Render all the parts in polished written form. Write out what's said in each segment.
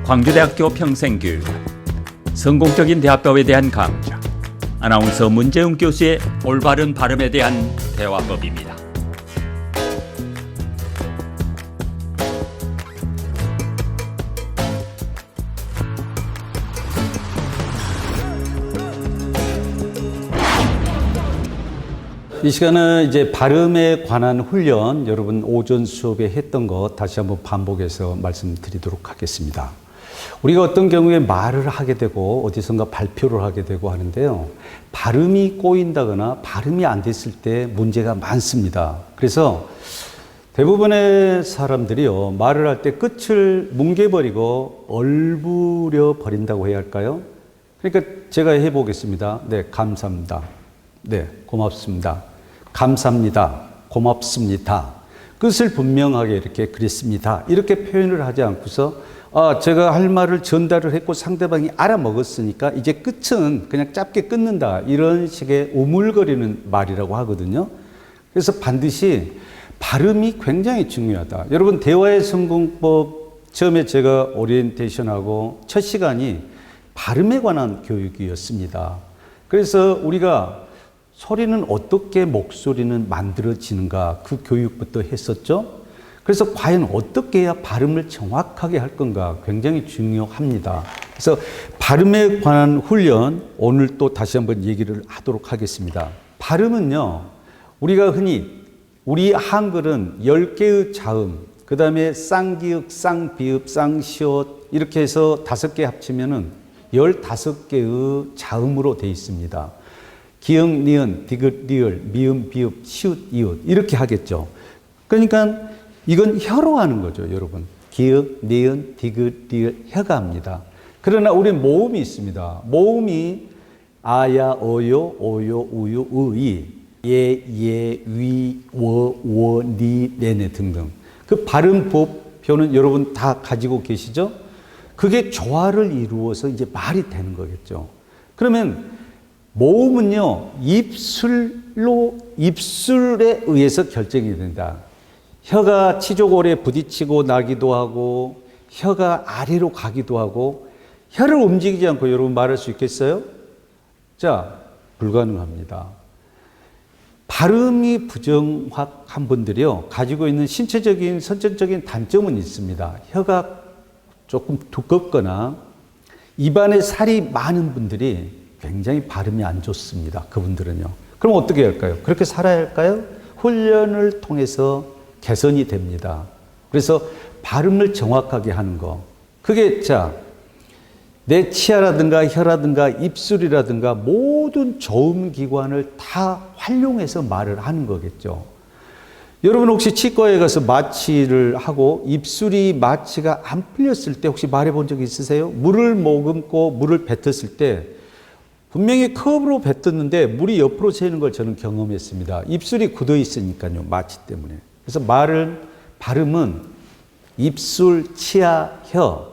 광주대학교 평생교육, 성공적인 대학가에 대한 강좌, 아나운서 문재웅 교수의 올바른 발음에 대한 대화법입니다. 이 시간은 이제 발음에 관한 훈련, 여러분 오전 수업에 했던 거 다시 한번 반복해서 말씀드리도록 하겠습니다. 우리가 어떤 경우에 말을 하게 되고 어디선가 발표를 하게 되고 하는데요, 발음이 꼬인다거나 발음이 안 됐을 때 문제가 많습니다. 그래서 대부분의 사람들이요, 말을 할 때 끝을 뭉개버리고 얼부려 버린다고 해야 할까요? 그러니까 제가 해보겠습니다. 네, 감사합니다. 네, 고맙습니다. 감사합니다. 고맙습니다. 끝을 분명하게 이렇게 그랬습니다. 이렇게 표현을 하지 않고서 제가 할 말을 전달을 했고 상대방이 알아먹었으니까 이제 끝은 그냥 짧게 끊는다. 이런 식의 오물거리는 말이라고 하거든요. 그래서 반드시 발음이 굉장히 중요하다. 여러분, 대화의 성공법 처음에 제가 오리엔테이션하고 첫 시간이 발음에 관한 교육이었습니다. 그래서 우리가 소리는 어떻게 목소리는 만들어지는가, 그 교육부터 했었죠. 그래서 과연 어떻게 해야 발음을 정확하게 할 건가 굉장히 중요합니다. 그래서 발음에 관한 훈련, 오늘 또 다시 한번 얘기를 하도록 하겠습니다. 발음은요, 우리가 흔히 우리 한글은 10개의 자음, 그 다음에 쌍기역, 쌍비읍, 쌍시옷 이렇게 해서 5개 합치면은 15개의 자음으로 되어 있습니다. 기역, 니은, 디귿, 리을, 미음, 비읍, 시읒, 이읒 이렇게 하겠죠. 그러니까 이건 혀로 하는 거죠, 여러분. 기역, 니은, 디귿, 리을, 혀가 합니다. 그러나 우리는 모음이 있습니다. 모음이 아야, 어요, 오요, 우유, 의이, 예, 위, 워, 니, 네네 등등. 그 발음법표는 여러분 다 가지고 계시죠? 그게 조화를 이루어서 이제 말이 되는 거겠죠. 그러면 모음은요, 입술에 의해서 결정이 된다. 혀가 치조골에 부딪히고 나기도 하고, 혀가 아래로 가기도 하고, 혀를 움직이지 않고 여러분 말할 수 있겠어요? 자, 불가능합니다. 발음이 부정확한 분들이요, 가지고 있는 신체적인, 선천적인 단점은 있습니다. 혀가 조금 두껍거나, 입안에 살이 많은 분들이 굉장히 발음이 안 좋습니다. 그분들은요. 그럼 어떻게 할까요? 그렇게 살아야 할까요? 훈련을 통해서 개선이 됩니다. 그래서 발음을 정확하게 하는 거. 그게 내 치아라든가 혀라든가 입술이라든가 모든 저음기관을 다 활용해서 말을 하는 거겠죠. 여러분 혹시 치과에 가서 마취를 하고 입술이 마취가 안 풀렸을 때 혹시 말해 본 적 있으세요? 물을 머금고 물을 뱉었을 때 분명히 컵으로 뱉었는데 물이 옆으로 새는 걸 저는 경험했습니다. 입술이 굳어 있으니까요, 마취 때문에. 그래서 발음은 입술, 치아, 혀,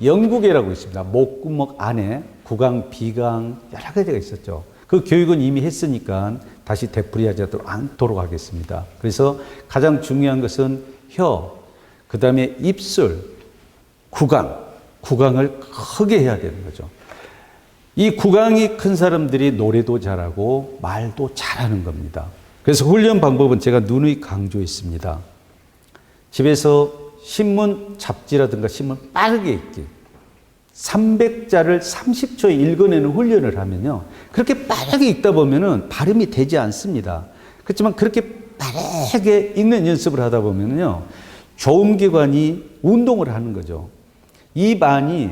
영구개라고 있습니다. 목구멍 안에 구강, 비강 여러 가지가 있었죠. 그 교육은 이미 했으니까 다시 되풀이하지 않도록 하겠습니다. 그래서 가장 중요한 것은 혀, 그 다음에 입술, 구강을 크게 해야 되는 거죠. 이 구강이 큰 사람들이 노래도 잘하고 말도 잘하는 겁니다. 그래서 훈련 방법은 제가 누누이 강조했습니다. 집에서 신문, 잡지라든가 신문 빠르게 읽기. 300자를 30초에 읽어내는 훈련을 하면요, 그렇게 빠르게 읽다 보면은 발음이 되지 않습니다. 그렇지만 그렇게 빠르게 읽는 연습을 하다 보면요, 조음기관이 운동을 하는 거죠. 입 안이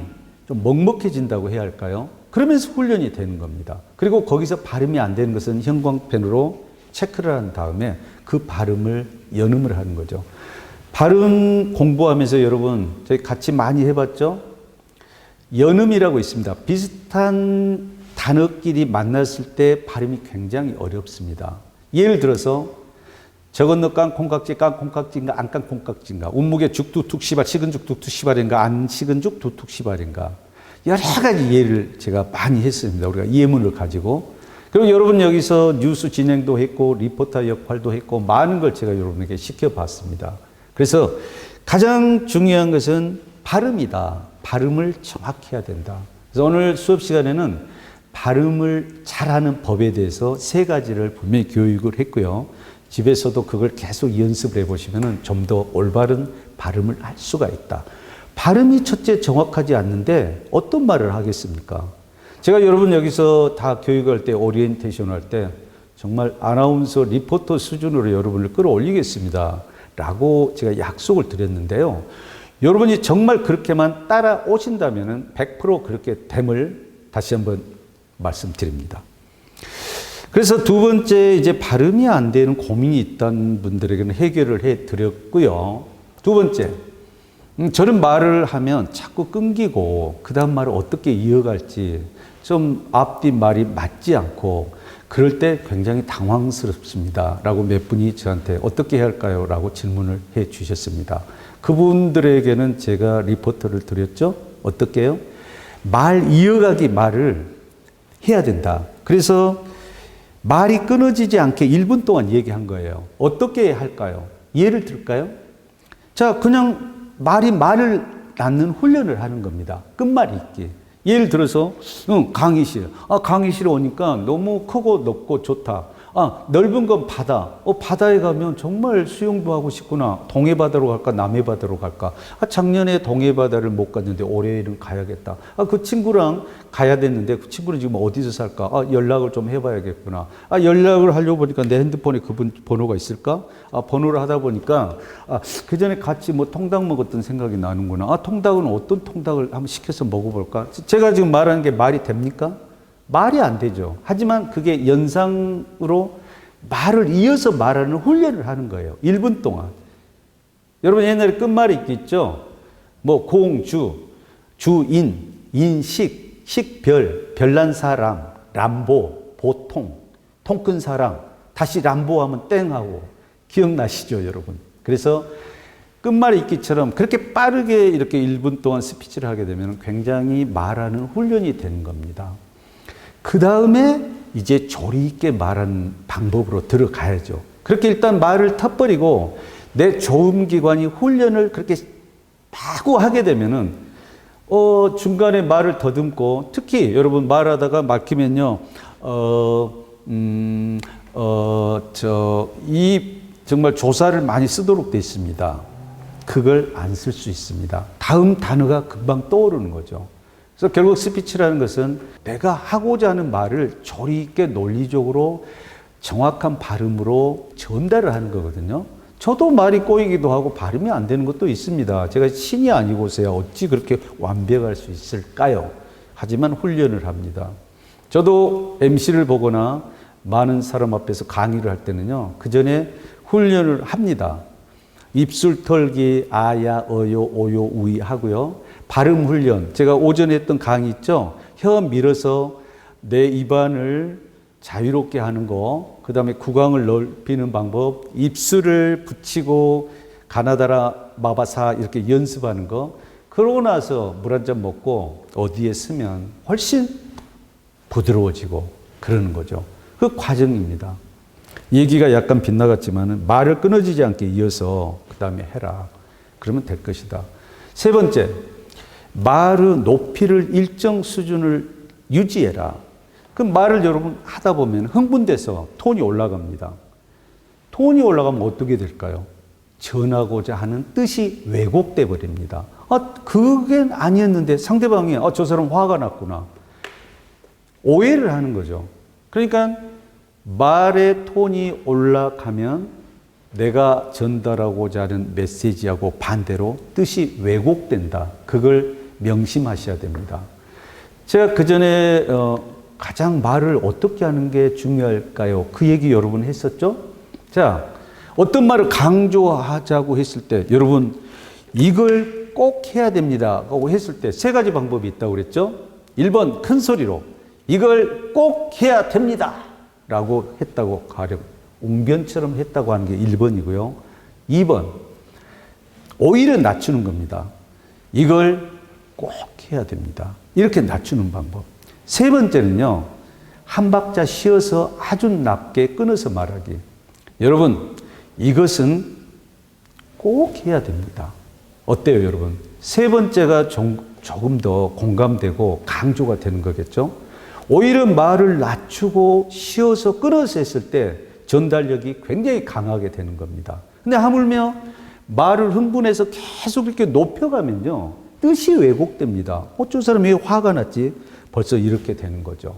좀 먹먹해진다고 해야 할까요? 그러면서 훈련이 되는 겁니다. 그리고 거기서 발음이 안 되는 것은 형광펜으로 체크를 한 다음에 그 발음을 연음을 하는 거죠. 발음 공부하면서 여러분 저희 같이 많이 해봤죠? 연음이라고 있습니다. 비슷한 단어끼리 만났을 때 발음이 굉장히 어렵습니다. 예를 들어서 저건 깡콩깍지, 깡콩깍지인가 안 깡콩깍지인가, 운무게 죽두툭시발, 식은죽 두툭시발인가 안 식은죽 두툭시발인가, 여러 가지 예를 제가 많이 했습니다. 우리가 예문을 가지고. 그리고 여러분 여기서 뉴스 진행도 했고 리포터 역할도 했고 많은 걸 제가 여러분에게 시켜봤습니다. 그래서 가장 중요한 것은 발음이다. 발음을 정확히 해야 된다. 그래서 오늘 수업 시간에는 발음을 잘하는 법에 대해서 3가지를 분명히 교육을 했고요. 집에서도 그걸 계속 연습을 해보시면 좀 더 올바른 발음을 할 수가 있다. 발음이 첫째 정확하지 않는데 어떤 말을 하겠습니까? 제가 여러분 여기서 다 교육할 때 오리엔테이션 할 때 정말 아나운서 리포터 수준으로 여러분을 끌어올리겠습니다. 라고 제가 약속을 드렸는데요. 여러분이 정말 그렇게만 따라오신다면 100% 그렇게 됨을 다시 한번 말씀드립니다. 그래서 두 번째 이제 발음이 안 되는 고민이 있던 분들에게는 해결을 해 드렸고요. 두 번째, 저는 말을 하면 자꾸 끊기고 그 다음 말을 어떻게 이어갈지 좀 앞뒤 말이 맞지 않고 그럴 때 굉장히 당황스럽습니다. 라고 몇 분이 저한테 어떻게 해야 할까요? 라고 질문을 해 주셨습니다. 그분들에게는 제가 리포터를 드렸죠. 어떻게 해요? 말 이어가기 말을 해야 된다. 그래서 말이 끊어지지 않게 1분 동안 얘기한 거예요. 어떻게 할까요? 예를 들까요? 자, 그냥 말을 낳는 훈련을 하는 겁니다. 끝말이 있기. 예를 들어서 강의실. 강의실에 오니까 너무 크고 넓고 좋다. 넓은 건 바다. 바다에 가면 정말 수영도 하고 싶구나. 동해바다로 갈까 남해바다로 갈까. 작년에 동해바다를 못 갔는데 올해는 가야겠다. 그 친구랑 가야 됐는데 그 친구는 지금 어디서 살까. 연락을 좀 해봐야겠구나. 연락을 하려고 보니까 내 핸드폰에 그분 번호가 있을까. 번호를 하다 보니까 그 전에 같이 뭐 통닭 먹었던 생각이 나는구나. 통닭은 어떤 통닭을 한번 시켜서 먹어볼까. 제가 지금 말하는 게 말이 됩니까? 말이 안 되죠. 하지만 그게 연상으로 말을 이어서 말하는 훈련을 하는 거예요. 1분 동안. 여러분 옛날에 끝말이 있겠죠? 뭐 공주, 주인, 인식, 식별, 별난 사람, 람보, 보통, 통큰 사람, 다시 람보 하면 땡하고 기억나시죠, 여러분? 그래서 끝말이 있기처럼 그렇게 빠르게 이렇게 1분 동안 스피치를 하게 되면 굉장히 말하는 훈련이 되는 겁니다. 그 다음에 이제 조리 있게 말하는 방법으로 들어가야죠. 그렇게 일단 말을 터버리고 내 조음기관이 훈련을 그렇게 마구 하게 되면은 중간에 말을 더듬고 특히 여러분 말하다가 막히면요, 이 정말 조사를 많이 쓰도록 돼 있습니다. 그걸 안 쓸 수 있습니다. 다음 단어가 금방 떠오르는 거죠. 그래서 결국 스피치라는 것은 내가 하고자 하는 말을 조리 있게 논리적으로 정확한 발음으로 전달을 하는 거거든요. 저도 말이 꼬이기도 하고 발음이 안 되는 것도 있습니다. 제가 신이 아니고서야 어찌 그렇게 완벽할 수 있을까요? 하지만 훈련을 합니다. 저도 MC를 보거나 많은 사람 앞에서 강의를 할 때는요, 그 전에 훈련을 합니다. 입술 털기, 아야, 어요, 오요, 우이 하고요. 발음 훈련. 제가 오전에 했던 강의 있죠? 혀 밀어서 내 입안을 자유롭게 하는 거. 그 다음에 구강을 넓히는 방법. 입술을 붙이고 가나다라 마바사 이렇게 연습하는 거. 그러고 나서 물 한 잔 먹고 어디에 쓰면 훨씬 부드러워지고 그러는 거죠. 그 과정입니다. 얘기가 약간 빗나갔지만 말을 끊어지지 않게 이어서 그 다음에 해라. 그러면 될 것이다. 세 번째, 말의 높이를 일정 수준을 유지해라. 그 말을 여러분 하다 보면 흥분돼서 톤이 올라갑니다. 톤이 올라가면 어떻게 될까요? 전하고자 하는 뜻이 왜곡돼 버립니다. 그게 아니었는데 상대방이 저 사람 화가 났구나. 오해를 하는 거죠. 그러니까 말의 톤이 올라가면 내가 전달하고자 하는 메시지하고 반대로 뜻이 왜곡된다. 그걸 명심하셔야 됩니다. 제가 그 전에 가장 말을 어떻게 하는 게 중요할까요? 그 얘기 여러분 했었죠? 자, 어떤 말을 강조하자고 했을 때 여러분 이걸 꼭 해야 됩니다. 라고 했을 때 3가지 방법이 있다고 그랬죠? 1번 큰 소리로 이걸 꼭 해야 됩니다. 라고 했다고 가령 웅변처럼 했다고 하는 게 1번이고요. 2번 오히려 낮추는 겁니다. 이걸 꼭 해야 됩니다. 이렇게 낮추는 방법. 3번째는요. 한 박자 쉬어서 아주 낮게 끊어서 말하기. 여러분, 이것은 꼭 해야 됩니다. 어때요, 여러분? 세 번째가 조금 더 공감되고 강조가 되는 거겠죠? 오히려 말을 낮추고 쉬어서 끊어서 했을 때 전달력이 굉장히 강하게 되는 겁니다. 근데 하물며 말을 흥분해서 계속 이렇게 높여가면요, 뜻이 왜곡됩니다. 저 사람이 왜 화가 났지? 벌써 이렇게 되는 거죠.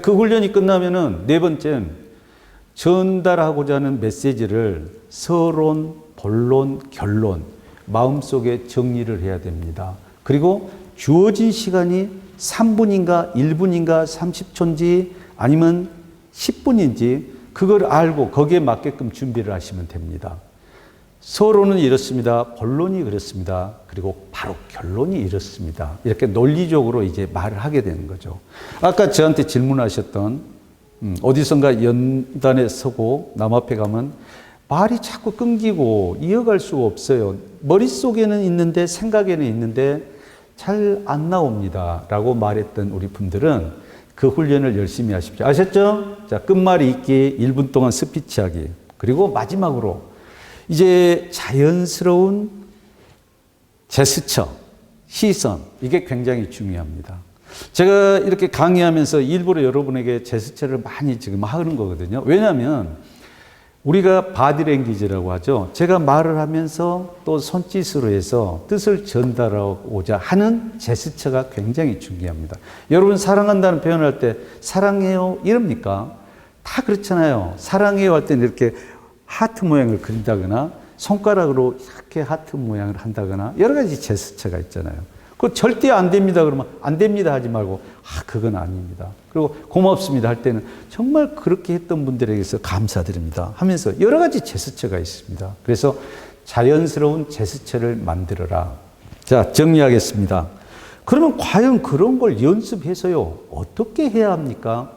그 훈련이 끝나면은 네 번째는 전달하고자 하는 메시지를 서론, 본론, 결론, 마음속에 정리를 해야 됩니다. 그리고 주어진 시간이 3분인가 1분인가 30초인지 아니면 10분인지 그걸 알고 거기에 맞게끔 준비를 하시면 됩니다. 서론은 이렇습니다. 본론이 그렇습니다. 그리고 바로 결론이 이렇습니다. 이렇게 논리적으로 이제 말을 하게 되는 거죠. 아까 저한테 질문하셨던 어디선가 연단에 서고 남 앞에 가면 말이 자꾸 끊기고 이어갈 수가 없어요. 머릿속에는 있는데 생각에는 있는데 잘 안 나옵니다. 라고 말했던 우리 분들은 그 훈련을 열심히 하십시오. 아셨죠? 자, 끝말이 있기, 1분 동안 스피치하기. 그리고 마지막으로 이제 자연스러운 제스처, 시선, 이게 굉장히 중요합니다. 제가 이렇게 강의하면서 일부러 여러분에게 제스처를 많이 지금 하는 거거든요. 왜냐하면 우리가 바디랭귀지라고 하죠. 제가 말을 하면서 또 손짓으로 해서 뜻을 전달하고자 하는 제스처가 굉장히 중요합니다. 여러분 사랑한다는 표현을 할 때 사랑해요 이럽니까? 다 그렇잖아요. 사랑해요 할 때는 이렇게 하트 모양을 그린다거나 손가락으로 이렇게 하트 모양을 한다거나 여러 가지 제스처가 있잖아요. 그거 절대 안 됩니다 그러면 안 됩니다 하지 말고 그건 아닙니다. 그리고 고맙습니다 할 때는 정말 그렇게 했던 분들에게서 감사드립니다 하면서 여러 가지 제스처가 있습니다. 그래서 자연스러운 제스처를 만들어라. 자, 정리하겠습니다. 그러면 과연 그런 걸 연습해서요 어떻게 해야 합니까?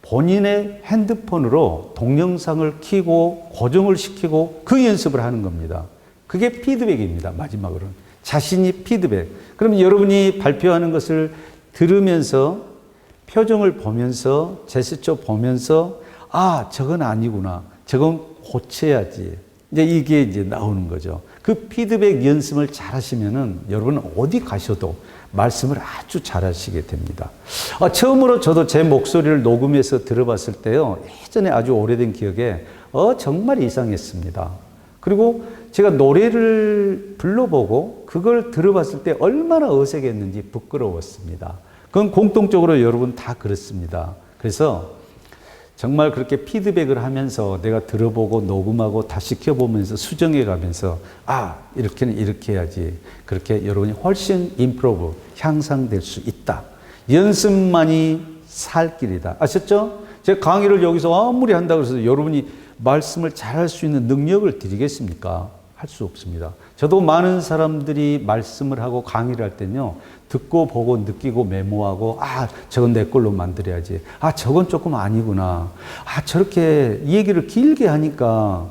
본인의 핸드폰으로 동영상을 켜고 고정을 시키고 그 연습을 하는 겁니다. 그게 피드백입니다. 마지막으로는. 자신이 피드백. 그럼 여러분이 발표하는 것을 들으면서 표정을 보면서 제스처 보면서 저건 아니구나. 저건 고쳐야지. 이게 이제 나오는 거죠. 그 피드백 연습을 잘 하시면은 여러분은 어디 가셔도 말씀을 아주 잘 하시게 됩니다. 처음으로 저도 제 목소리를 녹음해서 들어봤을 때요. 예전에 아주 오래된 기억에 정말 이상했습니다. 그리고 제가 노래를 불러보고 그걸 들어봤을 때 얼마나 어색했는지 부끄러웠습니다. 그건 공통적으로 여러분 다 그렇습니다. 그래서 정말 그렇게 피드백을 하면서 내가 들어보고 녹음하고 다시 켜보면서 수정해 가면서 이렇게는 이렇게 해야지. 그렇게 여러분이 훨씬 임프로브, 향상될 수 있다. 연습만이 살 길이다. 아셨죠? 제가 강의를 여기서 아무리 한다고 해서 여러분이 말씀을 잘할 수 있는 능력을 드리겠습니까? 할 수 없습니다. 저도 많은 사람들이 말씀을 하고 강의를 할 때는요, 듣고 보고 느끼고 메모하고, 저건 내 걸로 만들어야지. 저건 조금 아니구나. 저렇게 얘기를 길게 하니까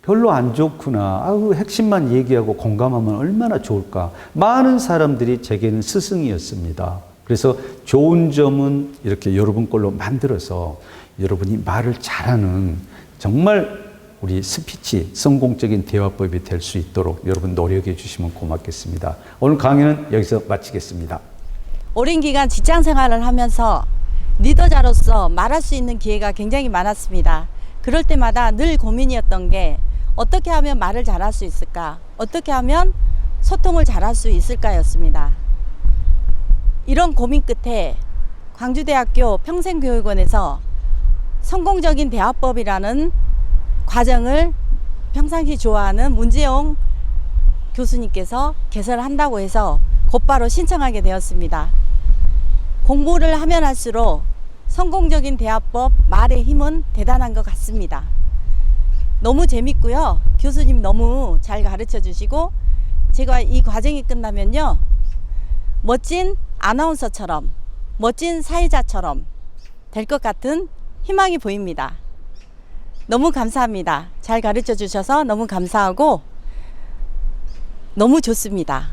별로 안 좋구나. 핵심만 얘기하고 공감하면 얼마나 좋을까. 많은 사람들이 제게는 스승이었습니다. 그래서 좋은 점은 이렇게 여러분 걸로 만들어서 여러분이 말을 잘하는 정말 우리 스피치, 성공적인 대화법이 될 수 있도록 여러분 노력해 주시면 고맙겠습니다. 오늘 강의는 여기서 마치겠습니다. 오랜 기간 직장 생활을 하면서 리더자로서 말할 수 있는 기회가 굉장히 많았습니다. 그럴 때마다 늘 고민이었던 게 어떻게 하면 말을 잘할 수 있을까? 어떻게 하면 소통을 잘할 수 있을까였습니다. 이런 고민 끝에 광주대학교 평생교육원에서 성공적인 대화법이라는 과정을 평상시 좋아하는 문재용 교수님께서 개설을 한다고 해서 곧바로 신청하게 되었습니다. 공부를 하면 할수록 성공적인 대화법 말의 힘은 대단한 것 같습니다. 너무 재밌고요. 교수님 너무 잘 가르쳐 주시고 제가 이 과정이 끝나면요. 멋진 아나운서처럼 멋진 사회자처럼 될 것 같은 희망이 보입니다. 너무 감사합니다. 잘 가르쳐 주셔서 너무 감사하고 너무 좋습니다.